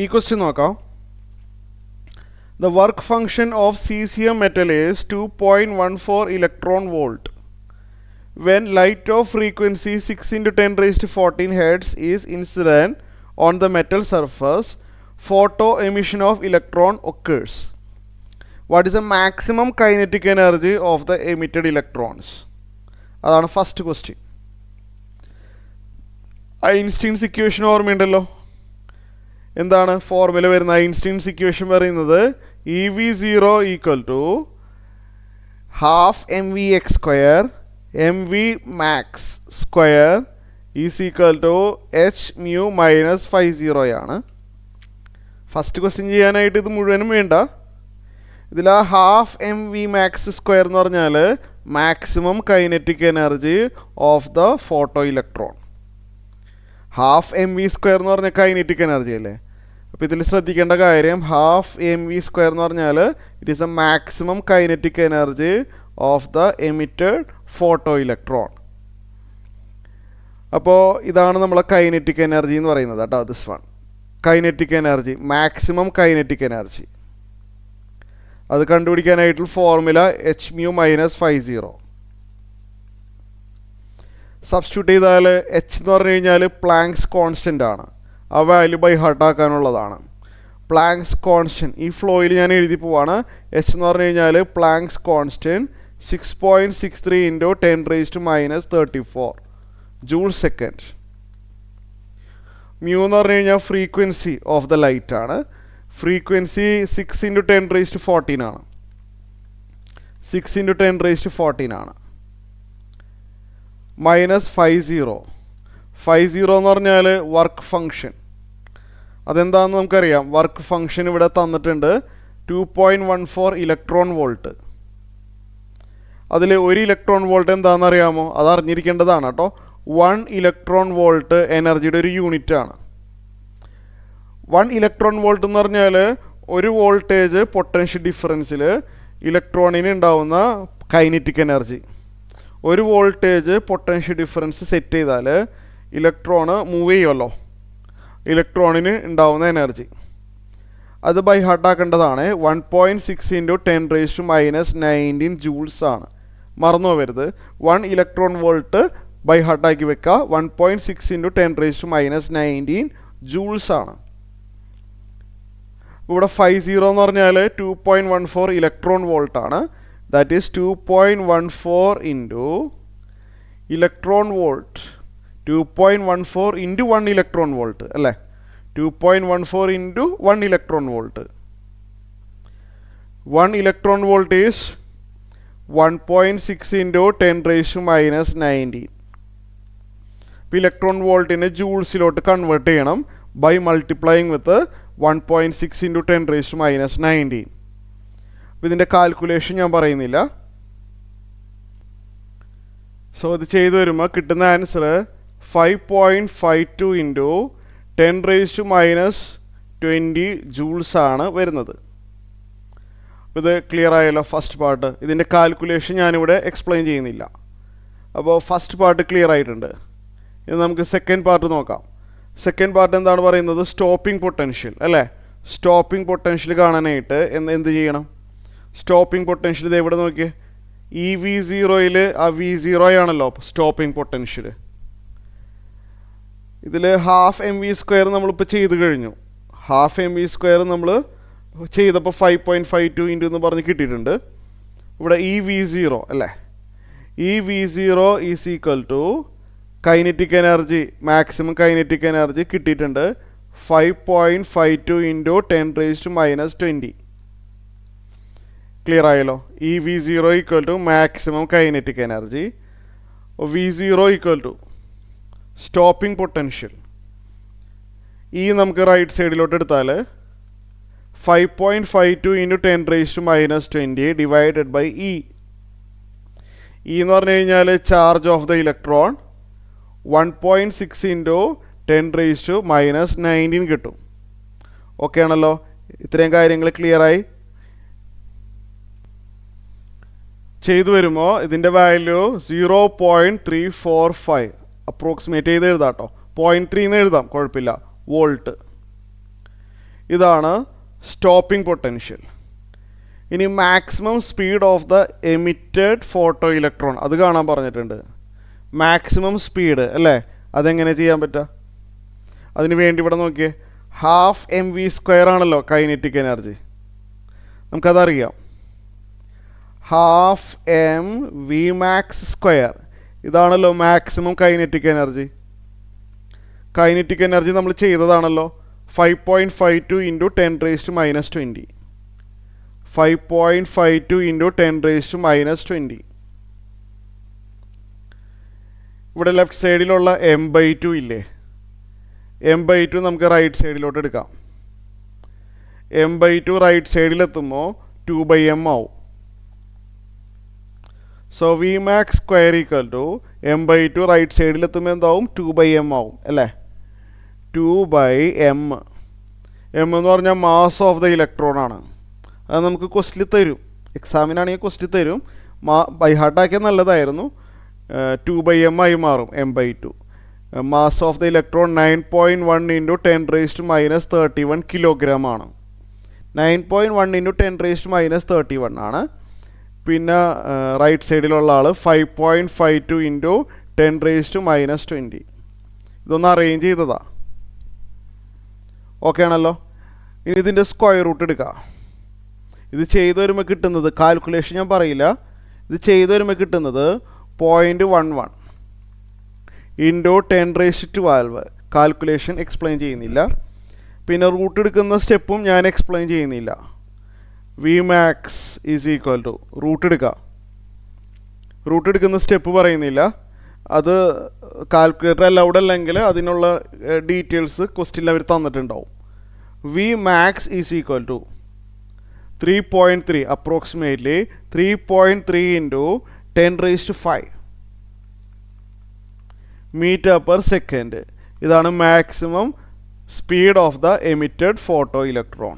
ഈ ക്വസ്റ്റ്യൻ നോക്കാം. The work function of cesium metal is 2.14 electron volt. When light of frequency 6 into 10 raised to 14 hertz is incident on the metal surface, photo emission of electron occurs. What is the maximum kinetic energy of the emitted electrons? അതാണ് first question. Einstein's equation ഓർമ്മയുണ്ടല്ലോ. എന്താണ് formula വരുന്നത്? Einstein's equation പറയുന്നത് EV0 equal to half mvx square mv max square is equal to h mu minus 50 ആണ്. First question ചെയ്യാനായിട്ട് ഇത് മുഴുവനും വേണ്ട. ഇതിൽ ആ ഹാഫ് mv മാക്സ് സ്ക്വയർ എന്ന് പറഞ്ഞാൽ maximum kinetic energy of the photo electron. Half mv square എന്ന് പറഞ്ഞാൽ കൈനറ്റിക് എനർജി അല്ലേ. അപ്പോൾ ഇതിൽ ശ്രദ്ധിക്കേണ്ട കാര്യം ഹാഫ് mv സ്ക്വയർ എന്ന് പറഞ്ഞാൽ it is a maximum kinetic energy of the emitted photo electron. അപ്പോൾ ഇതാണ് നമ്മളെ കൈനറ്റിക് എനർജി എന്ന് പറയുന്നത് കേട്ടോ. This one kinetic energy, maximum kinetic energy. അത് കണ്ടുപിടിക്കാനായിട്ടുള്ള formula h mu minus 50. Substitute ചെയ്താൽ h എന്ന് പറഞ്ഞു കഴിഞ്ഞാൽ പ്ലാങ്ക്സ് കോൺസ്റ്റൻ്റ് ആണ്. ആ വാല്യൂ ബൈ ഹാർട്ട് ആക്കാനുള്ളതാണ്. പ്ലാങ്ക്സ് കോൺസ്റ്റൻറ്റ് ഈ ഫ്ലോയിൽ ഞാൻ എഴുതി പോവാണ്. h എന്ന് പറഞ്ഞു കഴിഞ്ഞാൽ Planck's constant 6.63 into 10 raised to minus 34 joule second. Mu എന്ന് പറഞ്ഞു കഴിഞ്ഞാൽ ഫ്രീക്വൻസി ഓഫ് ദ ലൈറ്റ് ആണ്. ഫ്രീക്വൻസി 6 ഇൻറ്റു 10 raised to 14 ആണ്. 6 ഇൻറ്റു 10 raised to 14 ആണ്. മൈനസ് 50 എന്ന് പറഞ്ഞാൽ വർക്ക് ഫങ്ഷൻ. അതെന്താണെന്ന് നമുക്കറിയാം. വർക്ക് ഫങ്ഷൻ ഇവിടെ തന്നിട്ടുണ്ട് 2.14 ഇലക്ട്രോൺ വോൾട്ട്. അതിൽ ഒരു ഇലക്ട്രോൺ വോൾട്ട് എന്താണെന്ന് അറിയാമോ? അത് അറിഞ്ഞിരിക്കേണ്ടതാണ് കേട്ടോ. 1 ഇലക്ട്രോൺ വോൾട്ട് എനർജിയുടെ ഒരു യൂണിറ്റ് ആണ്. 1 ഇലക്ട്രോൺ വോൾട്ട് എന്ന് പറഞ്ഞാൽ ഒരു വോൾട്ടേജ് പൊട്ടൻഷ്യൽ ഡിഫറൻസിൽ ഇലക്ട്രോണിന് ഉണ്ടാവുന്ന കൈനറ്റിക് എനർജി. ഒരു വോൾട്ടേജ് പൊട്ടൻഷ്യൽ ഡിഫറൻസ് സെറ്റ് ചെയ്താൽ ഇലക്ട്രോണ് മൂവ് ചെയ്യുമല്ലോ, ഇലക്ട്രോണിന് ഉണ്ടാവുന്ന എനർജി അത് ബൈ ഹാർട്ടാക്കേണ്ടതാണ്. 1.6 into 10 raised to minus 19 joules ആണ്. മറന്നു പോകരുത്. 1 ഇലക്ട്രോൺ വോൾട്ട് ബൈ ഹാർട്ടാക്കി വെക്കുക. 1.6 into 10 raised to minus 19 joules ആണ്. ഇവിടെ 50 എന്ന് പറഞ്ഞാൽ 2.14 ഇലക്ട്രോൺ വോൾട്ട് ആണ്. That is 2.14 into electron volt. 2.14 into 1 electron volt അല്ലേ. 2.14 into 1 electron volt. 1 electron volt is 1.6 into 10 raised to minus 19. ഇപ്പോൾ ഇലക്ട്രോൺ വോൾട്ടിനെ ജൂൾസിലോട്ട് കൺവേർട്ട് ചെയ്യണം by multiplying with 1.6 into 10 raised to minus 19. അപ്പോൾ ഇതിൻ്റെ കാൽക്കുലേഷൻ ഞാൻ പറയുന്നില്ല. സോ ഇത് ചെയ്തു വരുമ്പോൾ കിട്ടുന്ന answer 5.52 into 10 raised to minus 20 joules ആണ് വരുന്നത്. ഇത് ക്ലിയർ ആയല്ലോ ഫസ്റ്റ് പാർട്ട്. ഇതിൻ്റെ കാൽക്കുലേഷൻ ഞാനിവിടെ എക്സ്പ്ലെയിൻ ചെയ്യുന്നില്ല. അപ്പോൾ ഫസ്റ്റ് പാർട്ട് ക്ലിയർ ആയിട്ടുണ്ട്. ഇനി നമുക്ക് സെക്കൻഡ് പാർട്ട് നോക്കാം. സെക്കൻഡ് പാർട്ട് എന്താണ് പറയുന്നത്? സ്റ്റോപ്പിംഗ് പൊട്ടൻഷ്യൽ അല്ലേ. സ്റ്റോപ്പിംഗ് പൊട്ടൻഷ്യൽ കാണാനായിട്ട് എന്ത് ചെയ്യണം? സ്റ്റോപ്പിംഗ് പൊട്ടൻഷ്യൽ ഇത് എവിടെ നോക്കിയേ? EV0യിൽ ആ V0 ആണല്ലോ സ്റ്റോപ്പിംഗ് പൊട്ടൻഷ്യൽ. ഇതിൽ ഹാഫ് mv സ്ക്വയർ നമ്മളിപ്പോൾ ചെയ്ത് കഴിഞ്ഞു. ഹാഫ് mv സ്ക്വയർ നമ്മൾ ചെയ്തപ്പോൾ 5.52 ഇൻറ്റു എന്ന് പറഞ്ഞ് കിട്ടിയിട്ടുണ്ട്. ഇവിടെ EV0 അല്ലേ. EV0 is equal to kinetic energy, maximum kinetic energy കിട്ടിയിട്ടുണ്ട് 5.52 into 10 raised to minus 20. Clear ആയല്ലോ. EV0 equal to maximum kinetic energy, V0 equal to stopping potential. ഈ നമുക്ക് റൈറ്റ് സൈഡിലോട്ട് എടുത്താൽ 5.52 into 10 raised to minus 20 divided by E. എന്ന് പറഞ്ഞു കഴിഞ്ഞാൽ charge of the electron 1.6 into 10 raised to minus 19 കിട്ടും. Okay ആണല്ലോ. ഇത്രയും കാര്യങ്ങൾ ക്ലിയറായി. ചെയ്തു വരുമ്പോൾ ഇതിൻ്റെ വാല്യൂ 0.345 അപ്രോക്സിമേറ്റ് ചെയ്ത് എഴുതാം കേട്ടോ. 0.3 എന്ന് എഴുതാം, കുഴപ്പമില്ല. വോൾട്ട്. ഇതാണ് സ്റ്റോപ്പിംഗ് പൊട്ടൻഷ്യൽ. ഇനി maximum speed of the emitted photo electron അത് കാണാൻ പറഞ്ഞിട്ടുണ്ട്. മാക്സിമം സ്പീഡ് അല്ലേ, അതെങ്ങനെ ചെയ്യാൻ പറ്റുക? അതിന് വേണ്ടി ഇവിടെ നോക്കിയേ, 12 mv² ആണല്ലോ കൈനറ്റിക് എനർജി, നമുക്കതറിയാം. 12 mvmax², ഇതാണല്ലോ maximum kinetic energy. Kinetic energy നമ്മൾ ചെയ്തതാണല്ലോ, 5.52 × 10⁻⁻20. 5.52 × 10⁻⁻20. ഇവിടെ ലെഫ്റ്റ് സൈഡിലുള്ള m/2 ഇല്ലേ, m/2 നമുക്ക് റൈറ്റ് സൈഡിലോട്ട് എടുക്കാം. m/2 റൈറ്റ് സൈഡിലെത്തുമ്പോൾ 2/m ആവും. സോ Vmax² m/2 റൈറ്റ് സൈഡിലെത്തുമ്പോൾ എന്താവും? 2/m ആവും അല്ലേ. 2/m. m എന്ന് പറഞ്ഞാൽ മാസ് ഓഫ് ദ ഇലക്ട്രോൺ ആണ്. അത് നമുക്ക് ക്വസ്റ്റിൽ തരും, എക്സാമിനാണെങ്കിൽ ക്വസ്റ്റിൽ തരും. ബൈ ഹാർട്ടാക്കിയാൽ നല്ലതായിരുന്നു. 2/m ആയി മാറും m/2. Mass of the electron 9.1 × 10⁻31 kilogram ആണ്. 9.1 × 10⁻31 ആണ്. പിന്നെ റൈറ്റ് സൈഡിലുള്ള ആൾ 5.52 × 10⁻20. ഇതൊന്ന് അറേഞ്ച് ചെയ്തതാ. ഓക്കെ ആണല്ലോ. ഇനി ഇതിൻ്റെ സ്ക്വയർ റൂട്ട് എടുക്കുക. ഇത് ചെയ്തു വരുമ്പോൾ കിട്ടുന്നത്, കാൽക്കുലേഷൻ ഞാൻ പറയില്ല, ഇത് ചെയ്തു വരുമ്പോൾ കിട്ടുന്നത് 0.11 × 10⁻12. കാൽക്കുലേഷൻ എക്സ്പ്ലെയിൻ ചെയ്യുന്നില്ല. പിന്നെ റൂട്ട് എടുക്കുന്ന സ്റ്റെപ്പും ഞാൻ എക്സ്പ്ലെയിൻ ചെയ്യുന്നില്ല. Vmax = റൂട്ട് എടുക്കുക. റൂട്ട് എടുക്കുന്ന സ്റ്റെപ്പ് പറയുന്നില്ല. അത് കാൽക്കുലേറ്റർ അലൗഡ് അല്ലെങ്കിൽ അതിനുള്ള ഡീറ്റെയിൽസ് ക്വസ്റ്റ്യനിൽ അവർ തന്നിട്ടുണ്ടാവും. Vmax = 3.3, approximately 3.3 × 10⁵. m/s. ഇതാണ് maximum speed of the emitted photo electron.